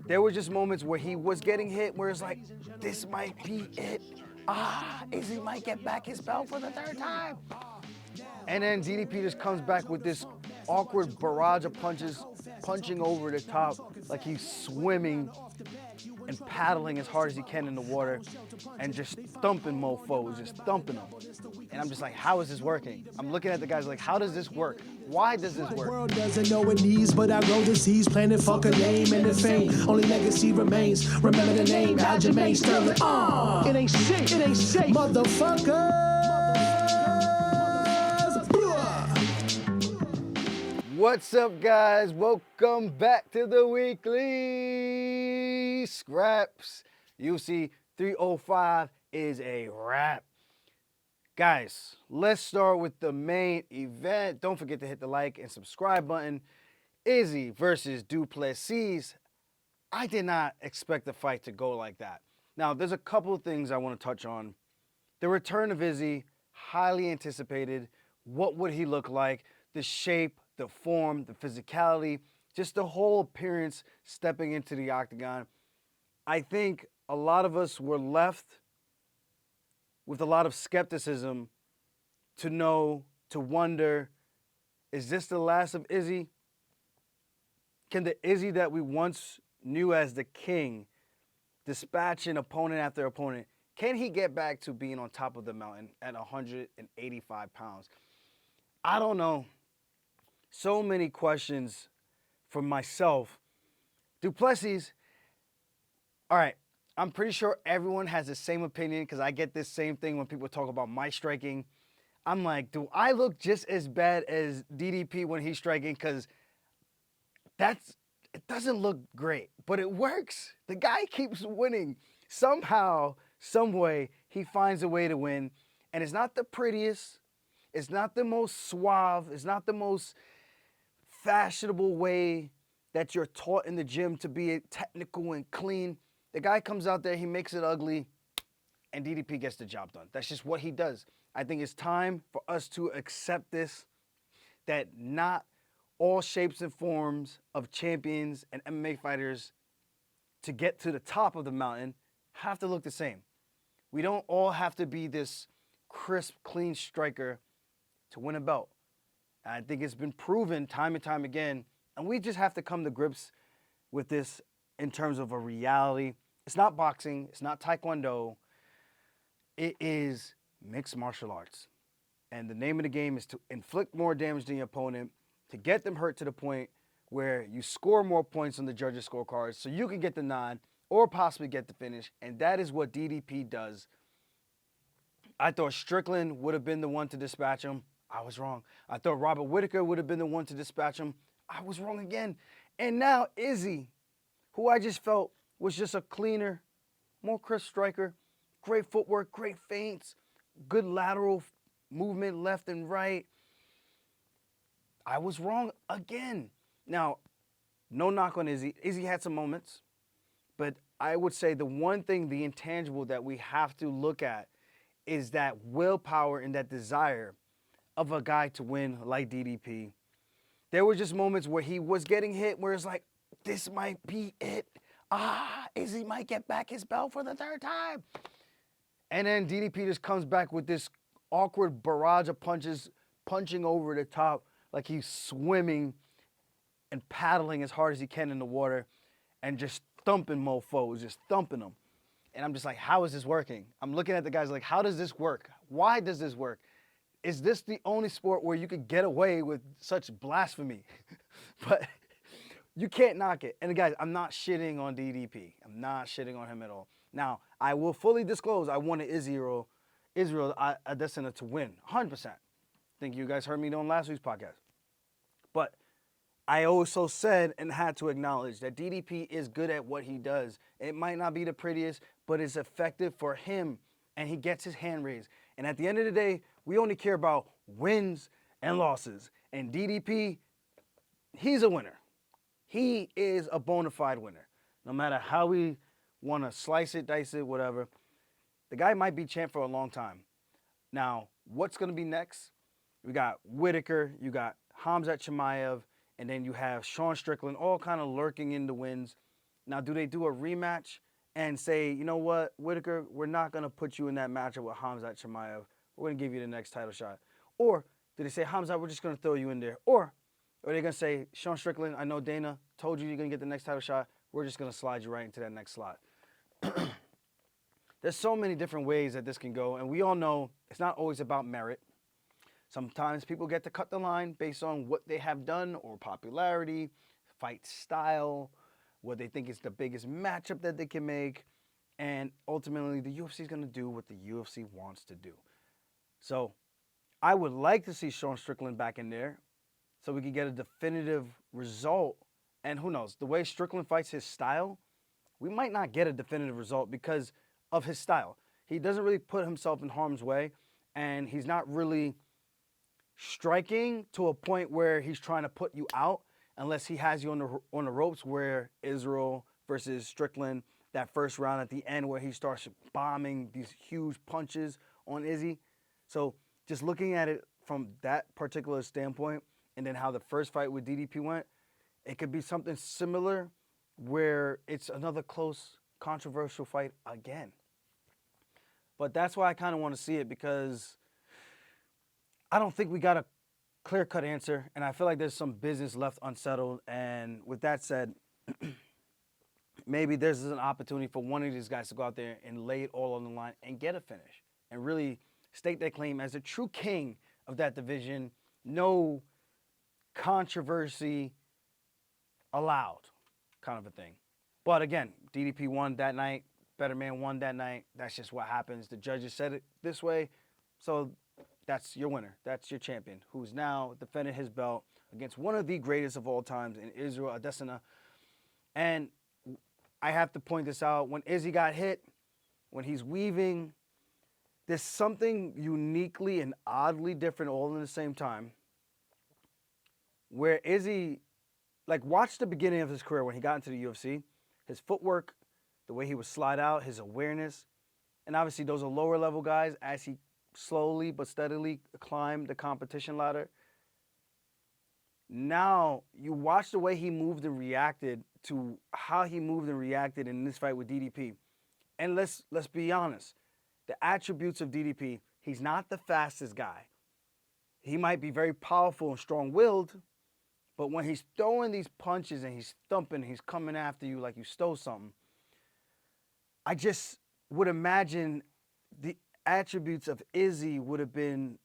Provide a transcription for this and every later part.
There were just moments where he was getting hit where it's like, this might be it. Izzy might get back his belt for the third time. And then DDP just comes back with this awkward barrage of punches, punching over the top like he's swimming and paddling as hard as he can in the water and just thumping mofos, just thumping them. And I'm just like, how is this working? I'm looking at the guys like, how does this work? Why does this The work? world doesn't know it needs, but I grow disease, planet fuck a name and the fame. Only legacy remains. Remember the name, Aljo Sterling. It ain't shit, it ain't safe, motherfuckers. What's up, guys? Welcome back to the weekly scraps. UFC 305 is a wrap. Guys, let's start with the main event. Don't forget to hit the like and subscribe button. Izzy versus Du Plessis. I did not expect the fight to go like that. Now, there's a couple of things I want to touch on. The return of Izzy, highly anticipated. What would he look like? The shape, the form, the physicality, just the whole appearance stepping into the octagon. I think a lot of us were left with a lot of skepticism to wonder, is this the last of Izzy? Can the Izzy that we once knew as the king dispatch an opponent after opponent? Can he get back to being on top of the mountain at 185 pounds? I don't know. So many questions for myself. Du Plessis, all right, I'm pretty sure everyone has the same opinion because I get this same thing when people talk about my striking. I'm like, do I look just as bad as DDP when he's striking? Because it doesn't look great, but it works. The guy keeps winning. Somehow, some way, he finds a way to win. And it's not the prettiest. It's not the most suave. It's not the most fashionable way that you're taught in the gym to be technical and clean. The guy comes out there, he makes it ugly, and DDP gets the job done. That's just what he does. I think it's time for us to accept this, that not all shapes and forms of champions and MMA fighters to get to the top of the mountain have to look the same. We don't all have to be this crisp, clean striker to win a belt. I think it's been proven time and time again, and we just have to come to grips with this in terms of a reality. It's not boxing, it's not taekwondo, it is mixed martial arts. And the name of the game is to inflict more damage than your opponent, to get them hurt to the point where you score more points on the judges' scorecards so you can get the nod or possibly get the finish, and that is what DDP does. I thought Strickland would have been the one to dispatch him. I was wrong. I thought Robert Whittaker would have been the one to dispatch him. I was wrong again. And now Izzy, who I just felt was just a cleaner, more crisp striker, great footwork, great feints, good lateral movement left and right. I was wrong again. Now, no knock on Izzy. Izzy had some moments, but I would say the one thing, the intangible that we have to look at is that willpower and that desire of a guy to win like DDP. There were just moments where he was getting hit where it's like, this might be it. Izzy might get back his belt for the third time. And then DDP just comes back with this awkward barrage of punches, punching over the top like he's swimming and paddling as hard as he can in the water and just thumping mofos, just thumping them. And I'm just like, how is this working? I'm looking at the guys like, how does this work? Why does this work? Is this the only sport where you could get away with such blasphemy? But you can't knock it. And guys, I'm not shitting on DDP. I'm not shitting on him at all. Now, I will fully disclose I wanted Israel Adesanya to win, 100%. I think you guys heard me on last week's podcast. But I also said and had to acknowledge that DDP is good at what he does. It might not be the prettiest, but it's effective for him, and he gets his hand raised. And at the end of the day, we only care about wins and losses. And DDP, he's a winner. He is a bona fide winner. No matter how we want to slice it, dice it, whatever. The guy might be champ for a long time. Now, what's going to be next? We got Whittaker, you got Khamzat Chimaev, and then you have Sean Strickland, all kind of lurking in the wings. Now, do they do a rematch and say, you know what, Whitaker, we're not going to put you in that matchup with Khamzat Chimaev. We're going to give you the next title shot. Or do they say, Khamzat, we're just going to throw you in there? Or are they going to say, Sean Strickland, I know Dana told you you're going to get the next title shot. We're just going to slide you right into that next slot. There's so many different ways that this can go, and we all know it's not always about merit. Sometimes people get to cut the line based on what they have done or popularity, fight style, what they think is the biggest matchup that they can make, and ultimately the UFC is going to do what the UFC wants to do. So I would like to see Sean Strickland back in there so we can get a definitive result. And who knows, the way Strickland fights his style, we might not get a definitive result because of his style. He doesn't really put himself in harm's way, and he's not really striking to a point where he's trying to put you out unless he has you on the ropes, where Israel versus Strickland, that first round at the end where he starts bombing these huge punches on Izzy. So just looking at it from that particular standpoint, and then how the first fight with DDP went, it could be something similar where it's another close, controversial fight again. But that's why I kind of want to see it, because I don't think we got a clear-cut answer, and I feel like there's some business left unsettled. And with that said, maybe there's an opportunity for one of these guys to go out there and lay it all on the line and get a finish and really stake their claim as a true king of that division. No controversy allowed, kind of a thing. But again, DDP won that night. Better man won that night. That's just what happens. The judges said it this way, so that's your winner. That's your champion, who's now defending his belt against one of the greatest of all times in Israel Adesanya. And I have to point this out. When Izzy got hit, when he's weaving, there's something uniquely and oddly different all in the same time, where Izzy, like, watch the beginning of his career when he got into the UFC. His footwork, the way he would slide out, his awareness. And obviously those are lower level guys as he slowly but steadily climbed the competition ladder. Now you watch the way he moved and reacted to how he moved and reacted in this fight with DDP. And let's be honest. The attributes of DDP, he's not the fastest guy. He might be very powerful and strong-willed, but when he's throwing these punches and he's thumping, he's coming after you like you stole something, I just would imagine the attributes of Izzy would have been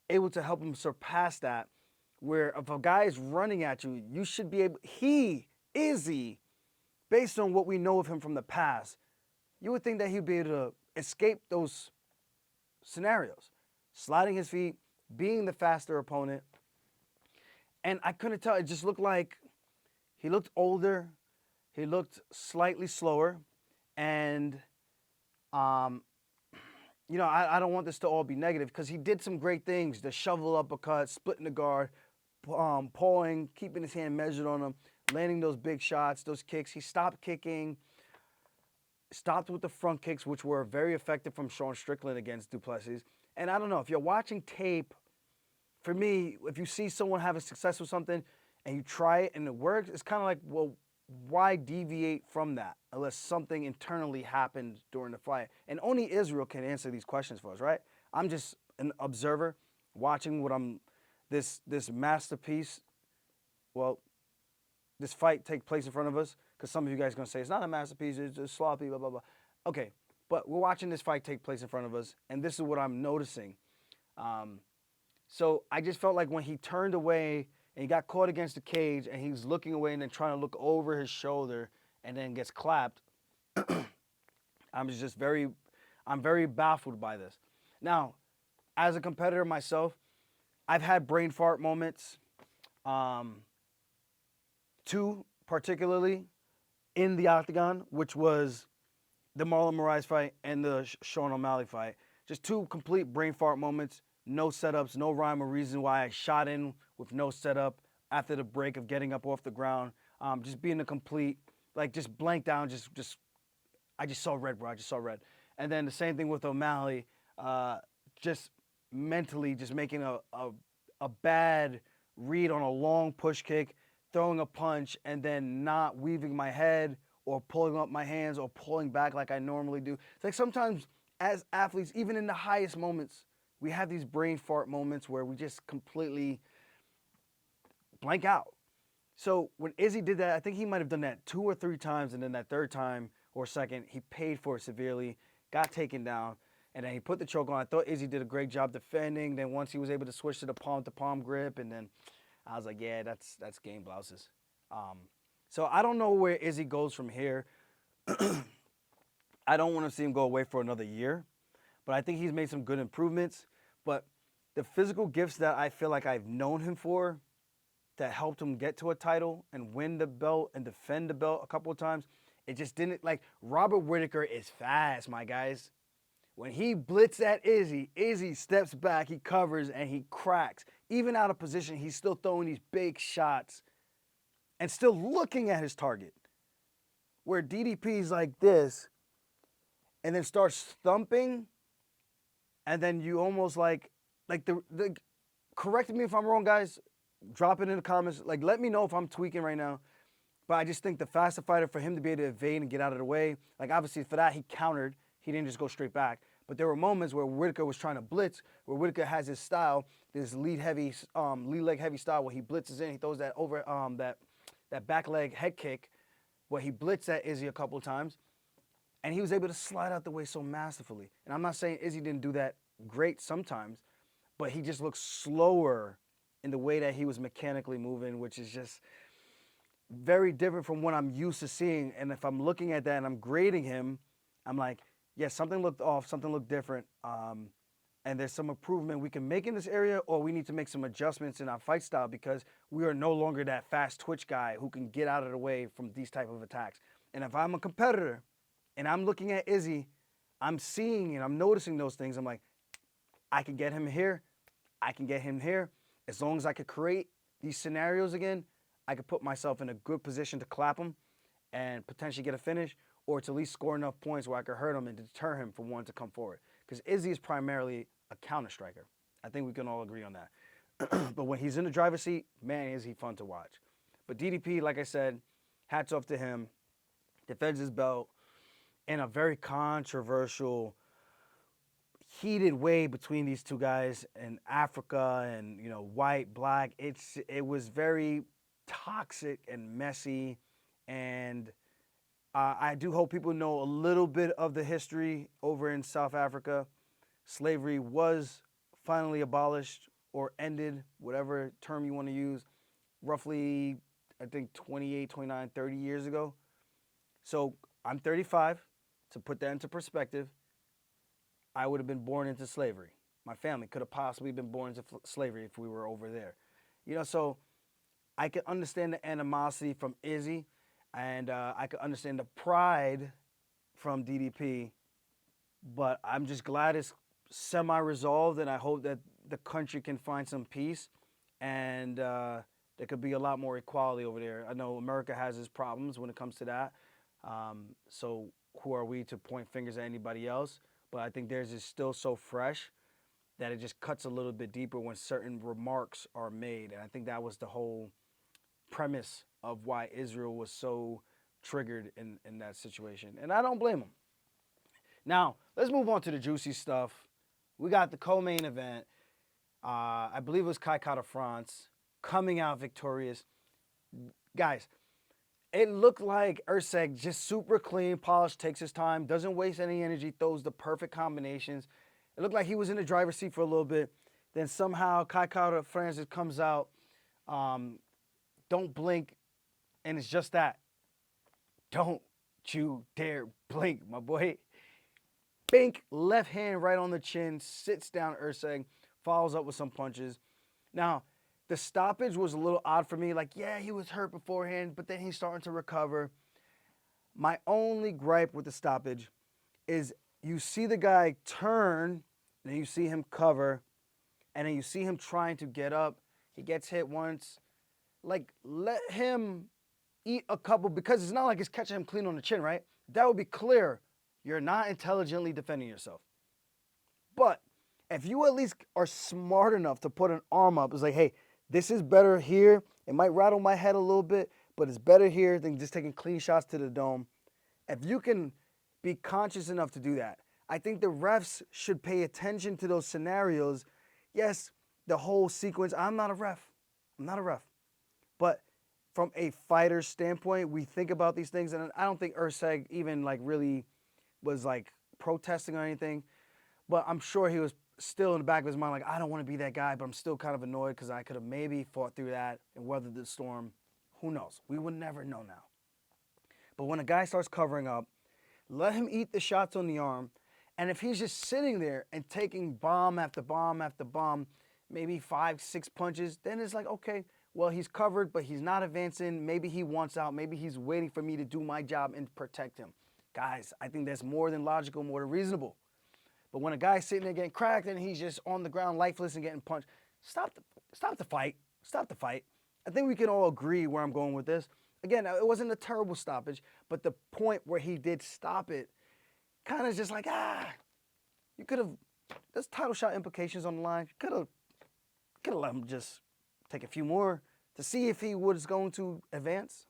able to help him surpass that, where if a guy is running at you, you should be able, Izzy, based on what we know of him from the past, you would think that he'd be able to escape those scenarios. Sliding his feet, being the faster opponent. And I couldn't tell, it just looked like he looked older, he looked slightly slower, and you know, I don't want this to all be negative, because he did some great things. The shovel uppercut, splitting the guard, pulling, keeping his hand measured on him, landing those big shots, those kicks. He stopped kicking, stopped with the front kicks, which were very effective from Sean Strickland against Du Plessis. And I don't know, if you're watching tape, for me, if you see someone having success with something and you try it and it works, it's kind of like, well, why deviate from that unless something internally happened during the fight? And only Israel can answer these questions for us, right? I'm just an observer watching what this masterpiece, well, this fight take place in front of us, because some of you guys are going to say, it's not a masterpiece, it's just sloppy, blah, blah, blah. Okay, but we're watching this fight take place in front of us, and this is what I'm noticing. So I just felt like when he turned away and he got caught against the cage and he was looking away and then trying to look over his shoulder and then gets clapped, I'm very baffled by this. Now, as a competitor myself, I've had brain fart moments, two particularly in the octagon, which was the Marlon Moraes fight and the Sean O'Malley fight. Just two complete brain fart moments. No setups, no rhyme or reason why I shot in with no setup after the break of getting up off the ground. Just being a complete, like, just blanked down, I just saw red, bro. I just saw red. And then the same thing with O'Malley, just mentally just making a bad read on a long push kick, throwing a punch, and then not weaving my head or pulling up my hands or pulling back like I normally do. It's like sometimes as athletes, even in the highest moments, we have these brain fart moments where we just completely blank out. So when Izzy did that, I think he might have done that 2 or 3 times, and then that third time or second, he paid for it severely, got taken down, and then he put the choke on. I thought Izzy did a great job defending. Then once he was able to switch to the palm grip, and then I was like, yeah, that's game blouses. So I don't know where Izzy goes from here. I don't want to see him go away for another year, but I think he's made some good improvements. But the physical gifts that I feel like I've known him for, that helped him get to a title and win the belt and defend the belt a couple of times, it just didn't. Like, Robert Whittaker is fast, my guys. When he blitzed at Izzy, Izzy steps back, he covers, and he cracks. Even out of position, he's still throwing these big shots and still looking at his target. Where DDP's like this and then starts thumping, and then you almost like the correct me if I'm wrong, guys. Drop it in the comments. Like, let me know if I'm tweaking right now. But I just think the faster fighter, for him to be able to evade and get out of the way, like, obviously for that he countered. He didn't just go straight back. But there were moments where Whittaker was trying to blitz, where Whittaker has his style, this lead leg heavy style, where he blitzes in, he throws that over that back leg head kick, where he blitzed at Izzy a couple of times, and he was able to slide out the way so masterfully. And I'm not saying Izzy didn't do that great sometimes, but he just looked slower in the way that he was mechanically moving, which is just very different from what I'm used to seeing. And if I'm looking at that and I'm grading him, I'm like, yeah, something looked off, something looked different, and there's some improvement we can make in this area, or we need to make some adjustments in our fight style, because we are no longer that fast twitch guy who can get out of the way from these type of attacks. And if I'm a competitor and I'm looking at Izzy, I'm seeing and I'm noticing those things. I'm like, I can get him here, I can get him here. As long as I could create these scenarios again, I could put myself in a good position to clap him and potentially get a finish, or to at least score enough points where I could hurt him and deter him from wanting to come forward. Because Izzy is primarily a counter striker. I think we can all agree on that. But when he's in the driver's seat, man, is he fun to watch. But DDP, like I said, hats off to him. Defends his belt in a very controversial, heated way between these two guys in Africa and, you know, white, black. It was very toxic and messy, and I do hope people know a little bit of the history over in South Africa. Slavery was finally abolished or ended, whatever term you want to use, roughly, I think 28, 29, 30 years ago. So I'm 35. To put that into perspective, I would have been born into slavery. My family could have possibly been born into slavery if we were over there. You know, so I can understand the animosity from Izzy, and I can understand the pride from DDP, but I'm just glad it's semi-resolved, and I hope that the country can find some peace, and there could be a lot more equality over there. I know America has its problems when it comes to that, so who are we to point fingers at anybody else? But I think theirs is still so fresh that it just cuts a little bit deeper when certain remarks are made. And I think that was the whole premise of why Israel was so triggered in that situation. And I don't blame him. Now, let's move on to the juicy stuff. We got the co-main event. I believe it was Kai Kara France coming out victorious. Guys, it looked like Erceg, just super clean, polished, takes his time, doesn't waste any energy, throws the perfect combinations. It looked like he was in the driver's seat for a little bit. Then somehow Kai Kara France comes out, don't blink, and it's just that. Don't you dare blink, my boy. Bink, left hand right on the chin, sits down Erceg, follows up with some punches. Now, the stoppage was a little odd for me. Like, yeah, he was hurt beforehand, but then he's starting to recover. My only gripe with the stoppage is you see the guy turn, and then you see him cover, and then you see him trying to get up. He gets hit once. Like, let him eat a couple, because it's not like it's catching him clean on the chin, right? That would be clear. You're not intelligently defending yourself. But if you at least are smart enough to put an arm up, it's like, hey, this is better here. It might rattle my head a little bit, but it's better here than just taking clean shots to the dome. If you can be conscious enough to do that, I think the refs should pay attention to those scenarios. Yes, the whole sequence, I'm not a ref. I'm not a ref. But from a fighter standpoint, we think about these things, and I don't think Erceg even like really was like protesting or anything, but I'm sure he was still in the back of his mind like, I don't want to be that guy, but I'm still kind of annoyed because I could have maybe fought through that and weathered the storm. Who knows? We would never know now. But when a guy starts covering up, let him eat the shots on the arm, and if he's just sitting there and taking bomb after bomb after bomb, maybe 5, 6 punches, then it's like, okay, well, he's covered, but he's not advancing. Maybe he wants out. Maybe he's waiting for me to do my job and protect him. Guys, I think that's more than logical, more than reasonable. But when a guy's sitting there getting cracked and he's just on the ground lifeless and getting punched, stop the fight. Stop the fight. I think we can all agree where I'm going with this. Again, it wasn't a terrible stoppage, but the point where he did stop it, kind of just like, you could have, there's title shot implications on the line. You could have let him just take a few more to see if he was going to advance.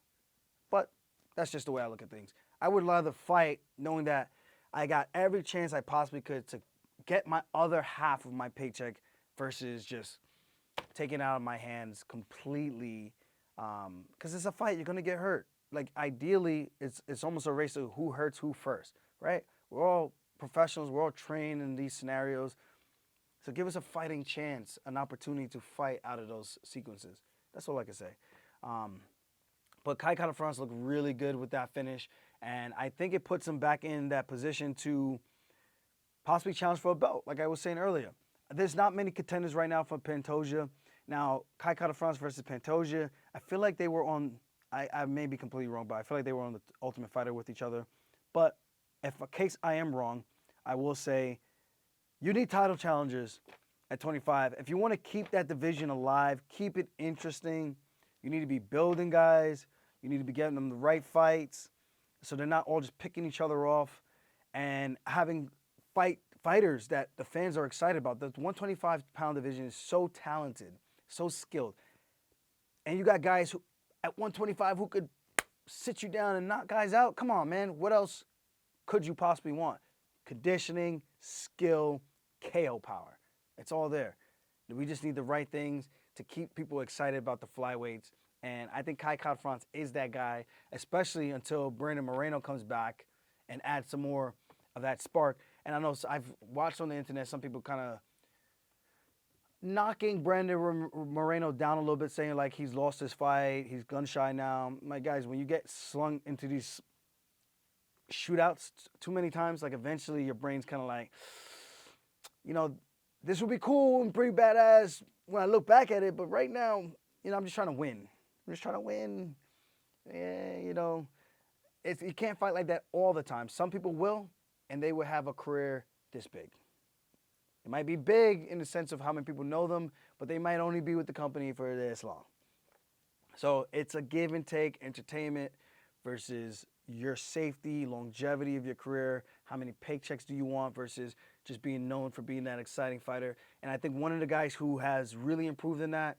But that's just the way I look at things. I would rather fight knowing that I got every chance I possibly could to get my other half of my paycheck versus just taking it out of my hands completely. Because it's a fight, you're going to get hurt. Like, ideally, it's almost a race of who hurts who first, right? We're all professionals. We're all trained in these scenarios. So give us a fighting chance, an opportunity to fight out of those sequences. That's all I can say. But Kai Kara-France looked really good with that finish, and I think it puts him back in that position to possibly challenge for a belt, like I was saying earlier. There's not many contenders right now for Pantoja. Now, Kai Kara-France versus Pantoja, I feel like they were on, I may be completely wrong, but I feel like they were on the Ultimate Fighter with each other. But if in case I am wrong, I will say you need title challengers at 25. If you want to keep that division alive, keep it interesting, you need to be building guys. You need to be getting them the right fights so they're not all just picking each other off and having fighters that the fans are excited about. The 125-pound division is so talented, so skilled. And you got guys who at 125 who could sit you down and knock guys out. Come on, man. What else could you possibly want? Conditioning, skill, KO power. It's all there. We just need the right things to keep people excited about the flyweights. And I think Kai Kara-France is that guy, especially until Brandon Moreno comes back and adds some more of that spark. And I know I've watched on the internet some people kind of knocking Brandon Moreno down a little bit, saying like he's lost his fight, he's gun shy now. My guys, when you get slung into these shootouts too many times, like eventually your brain's kind of like, you know, this would be cool and pretty badass when I look back at it, but right now, you know, I'm just trying to win. I'm just trying to win. Yeah, you know, you can't fight like that all the time. Some people will, and they will have a career this big. It might be big in the sense of how many people know them, but they might only be with the company for this long. So it's a give and take entertainment versus your safety, longevity of your career. How many paychecks do you want versus just being known for being that exciting fighter? And I think one of the guys who has really improved in that,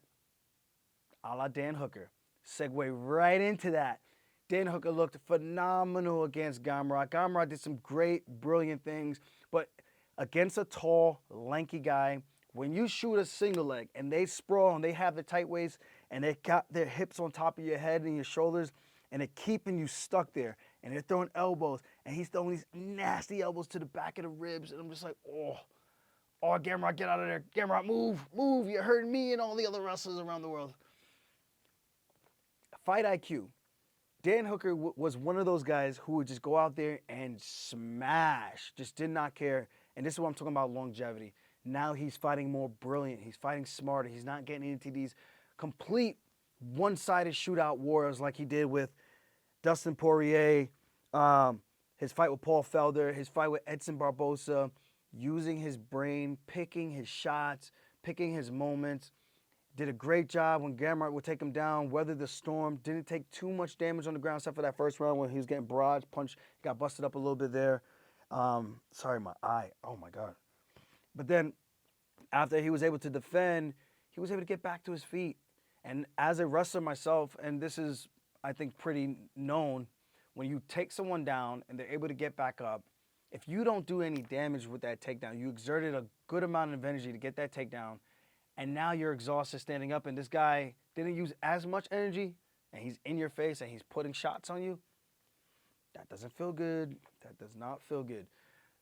a la Dan Hooker. Segue right into that. Dan Hooker looked phenomenal against Gamrot. Gamrot did some great, brilliant things, but against a tall, lanky guy, when you shoot a single leg and they sprawl and they have the tight waist and they got their hips on top of your head and your shoulders and they're keeping you stuck there and they're throwing elbows and he's throwing these nasty elbows to the back of the ribs and I'm just like, oh, Gamrot, get out of there. Gamrot, move, you're hurting me and all the other wrestlers around the world. Fight IQ. Dan Hooker was one of those guys who would just go out there and smash, just did not care. And this is what I'm talking about, longevity. Now he's fighting more brilliant. He's fighting smarter. He's not getting into these complete one-sided shootout wars like he did with Dustin Poirier, his fight with Paul Felder, his fight with Edson Barbosa, using his brain, picking his shots, picking his moments. Did a great job when Gamrot would take him down, weathered the storm, didn't take too much damage on the ground except for that first round when he was getting barrage punched, got busted up a little bit there. Sorry, my eye. Oh, my God. But then after he was able to defend, he was able to get back to his feet. And as a wrestler myself, and this is I think, pretty known. When you take someone down and they're able to get back up, if you don't do any damage with that takedown, you exerted a good amount of energy to get that takedown, and now you're exhausted standing up, and this guy didn't use as much energy, and he's in your face, and he's putting shots on you, that doesn't feel good. That does not feel good.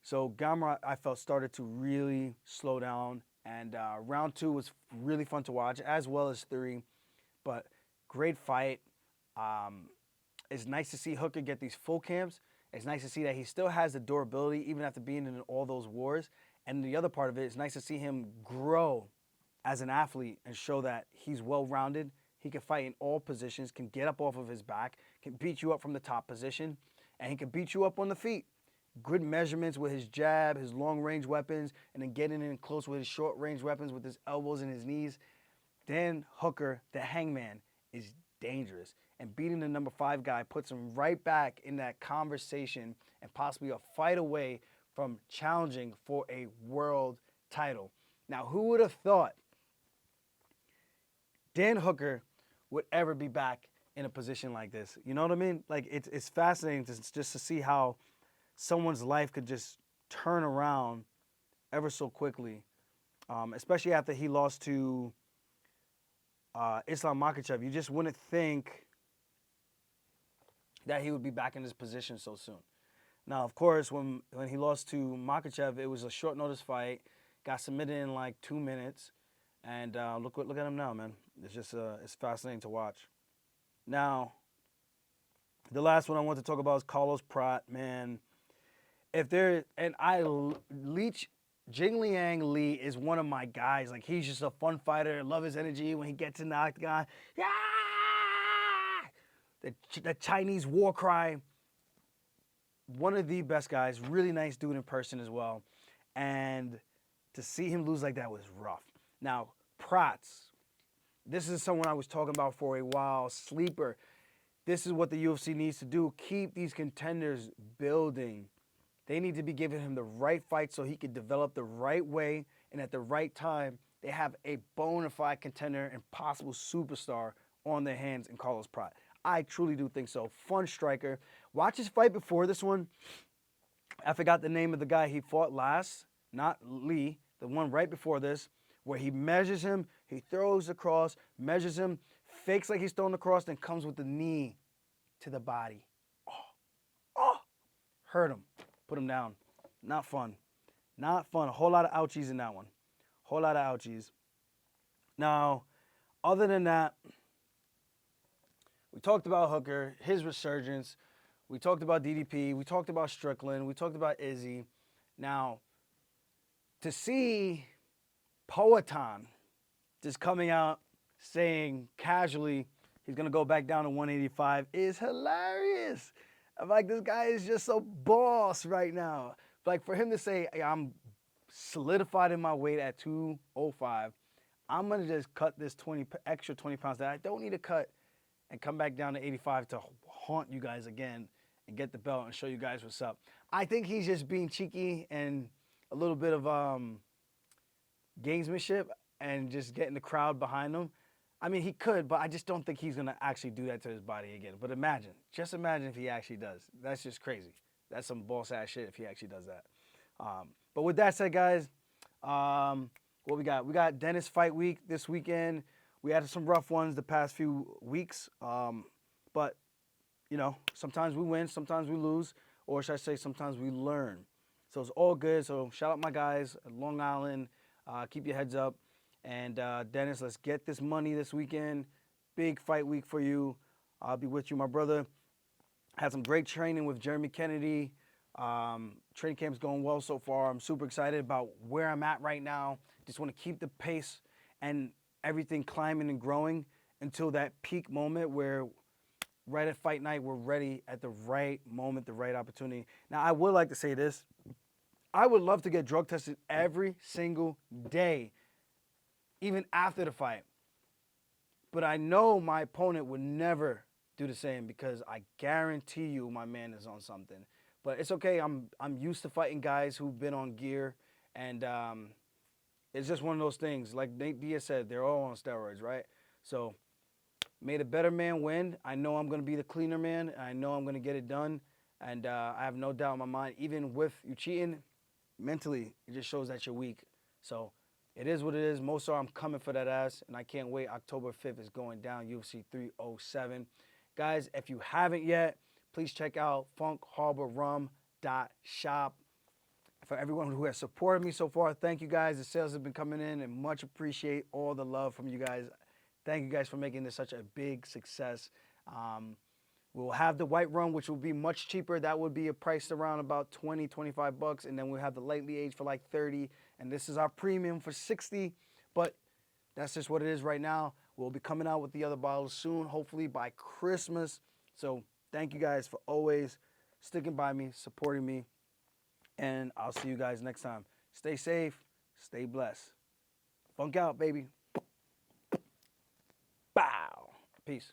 So Gamrot, I felt, started to really slow down, and round 2 was really fun to watch, as well as 3. But great fight. It's nice to see Hooker get these full camps. It's nice to see that he still has the durability, even after being in all those wars. And the other part of it, it's nice to see him grow as an athlete and show that he's well-rounded. He can fight in all positions, can get up off of his back, can beat you up from the top position, and he can beat you up on the feet. Good measurements with his jab, his long-range weapons, and then getting in close with his short-range weapons with his elbows and his knees. Dan Hooker, the hangman, is dangerous. And beating the number 5 guy puts him right back in that conversation and possibly a fight away from challenging for a world title. Now, who would have thought Dan Hooker would ever be back in a position like this? You know what I mean? Like, it's fascinating just to see how someone's life could just turn around ever so quickly, especially after he lost to Islam Makhachev. You just wouldn't think that he would be back in this position so soon. Now, of course, when he lost to Makhachev, it was a short notice fight. Got submitted in like 2 minutes, and look at him now, man. It's just it's fascinating to watch. Now, the last one I want to talk about is Carlos Prates, man. Jingliang Li is one of my guys. Like, he's just a fun fighter. I love his energy when he gets in the octagon. Yeah! The Chinese war cry. One of the best guys. Really nice dude in person as well. And to see him lose like that was rough. Now, Prates. This is someone I was talking about for a while. Sleeper. This is what the UFC needs to do. Keep these contenders building. They need to be giving him the right fight so he can develop the right way, and at the right time, they have a bona fide contender and possible superstar on their hands in Carlos Prates. I truly do think so. Fun striker. Watch his fight before this one. I forgot the name of the guy he fought last. Not Lee. The one right before this, where he measures him, he throws across, measures him, fakes like he's throwing across, then comes with the knee to the body. Hurt him. Put him down. Not fun. Not fun. A whole lot of ouchies in that one. Whole lot of ouchies. Now, other than that, we talked about Hooker, his resurgence. We talked about DDP. We talked about Strickland. We talked about Izzy. Now, to see Poatan just coming out saying casually he's going to go back down to 185 is hilarious. I'm like, this guy is just so boss right now. Like, for him to say, hey, I'm solidified in my weight at 205, I'm going to just cut this extra 20 pounds that I don't need to cut and come back down to 85 to haunt you guys again and get the belt and show you guys what's up. I think he's just being cheeky and a little bit of gamesmanship and just getting the crowd behind him. I mean, he could, but I just don't think he's going to actually do that to his body again. But just imagine if he actually does. That's just crazy. That's some boss-ass shit if he actually does that. But with that said, guys, what we got? We got Dennis Fight Week this weekend. We had some rough ones the past few weeks. But, you know, sometimes we win, sometimes we lose, or should I say sometimes we learn. So it's all good. So shout out my guys at Long Island. Keep your heads up. And Dennis, let's get this money this weekend. Big fight week for you. I'll be with you, my brother. Had some great training with Jeremy Kennedy. Training camp's going well so far. I'm super excited about where I'm at right now. Just want to keep the pace and everything climbing and growing until that peak moment where right at fight night, we're ready at the right moment, the right opportunity. Now, I would like to say this. I would love to get drug tested every single day, even after the fight. But I know my opponent would never do the same because I guarantee you my man is on something. But it's okay. I'm used to fighting guys who've been on gear, and it's just one of those things. Like Nate Diaz said, they're all on steroids, right? So May the better man win. I know I'm going to be the cleaner man. And I know I'm going to get it done. And I have no doubt in my mind, even with you cheating, mentally, it just shows that you're weak. So it is what it is. Most I'm coming for that ass, and I can't wait. October 5th is going down, UFC 307. Guys, if you haven't yet, please check out funkharborrum.shop. For everyone who has supported me so far, thank you guys. The sales have been coming in, and much appreciate all the love from you guys. Thank you guys for making this such a big success. We'll have the white rum, which will be much cheaper. That would be a price around about 20, 25 bucks. And then we'll have the lightly aged for like 30. And this is our premium for 60. But that's just what it is right now. We'll be coming out with the other bottles soon, hopefully by Christmas. So thank you guys for always sticking by me, supporting me. And I'll see you guys next time. Stay safe. Stay blessed. Funk out, baby. Bow. Peace.